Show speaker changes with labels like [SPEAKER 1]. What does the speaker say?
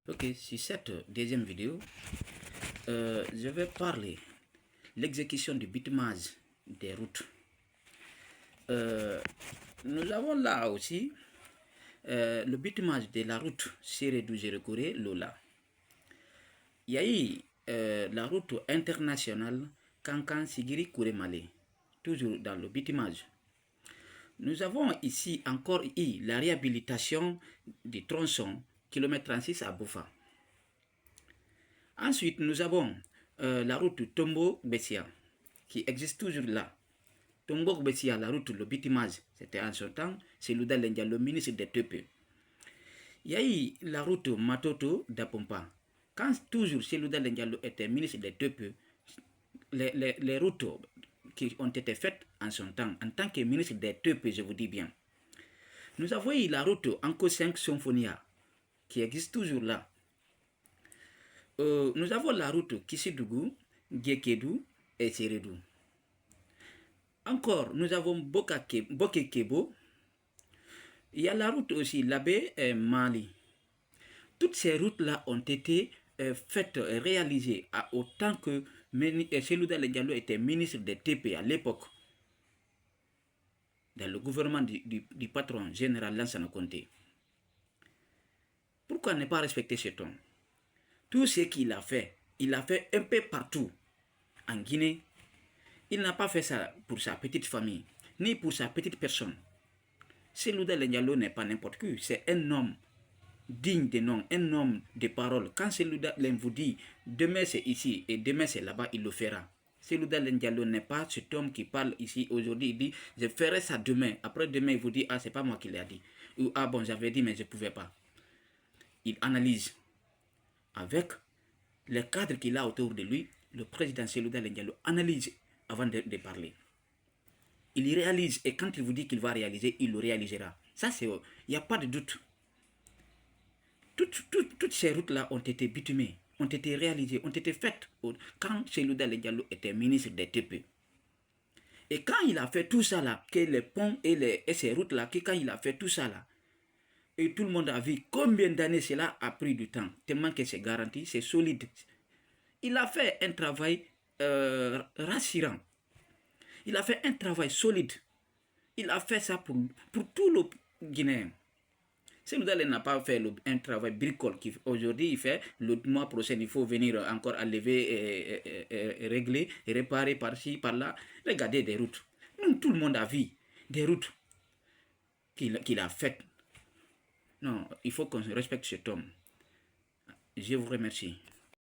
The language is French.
[SPEAKER 1] Ok, sur cette deuxième vidéo, je vais parler l'exécution du bitumage des routes. Nous avons là aussi le bitumage de la route Sérédou-Gérékoré Lola. Il y a eu la route internationale Kankan Sigiri Kouré Malé, toujours dans le bitumage. Nous avons ici encore eu la réhabilitation du tronçon km 36 à Boufa. Ensuite, nous avons la route Tombo-Bessia, qui existe toujours là. Tombo-Bessia, la route, le bitumage, c'était en son temps, c'est Louda Lendia, le ministre des TP. Il y a eu la route Matoto-Dapompa. Quand toujours chez Louda Lendia était ministre des TP, les routes qui ont été faites en son temps, en tant que ministre des TP, je vous dis bien. Nous avons eu la route Anko 5 Symphonia, qui existe toujours là. Nous avons la route Kissidougou, Gekedou et Sérédou. Encore, nous avons Bokekebo. Il y a la route aussi Labé et Mali. Toutes ces routes-là ont été faites, réalisées autant que Selouda Diallo était ministre des TP à l'époque, dans le gouvernement du patron général Lansana Conté. Pourquoi ne pas respecter cet homme? Tout ce qu'il a fait, il l'a fait un peu partout. En Guinée, il n'a pas fait ça pour sa petite famille, ni pour sa petite personne. Selouda Diallo n'est pas n'importe qui, c'est un homme digne de nom, un homme de parole. Quand Selouda vous dit demain c'est ici et demain c'est là-bas, il le fera. Selouda Diallo n'est pas cet homme qui parle ici aujourd'hui, il dit je ferai ça demain. Après demain, il vous dit ah c'est pas moi qui l'ai dit. Ou ah bon j'avais dit mais je ne pouvais pas. Il analyse avec les cadres qu'il a autour de lui. Le président Selouda Diallo analyse avant de parler. Il réalise et quand il vous dit qu'il va réaliser, il le réalisera. Ça c'est, il n'y a pas de doute. Toutes ces routes-là ont été bitumées, ont été réalisées, ont été faites quand Selouda Diallo était ministre des TP. Et quand il a fait tout ça là, que les ponts et ces routes-là, quand il a fait tout ça là, et tout le monde a vu combien d'années cela a pris du temps, tellement que c'est garanti, c'est solide. Il a fait un travail rassurant. Il a fait un travail solide. Il a fait ça pour tout le Guinéen. Selouda n'a pas fait un travail bricole. Aujourd'hui, il fait le mois prochain, il faut venir encore enlever, régler, réparer par-ci, par-là. Regardez des routes. Tout le monde a vu des routes qu'il a faites. Non, il faut qu'on respecte cet homme. Je vous remercie.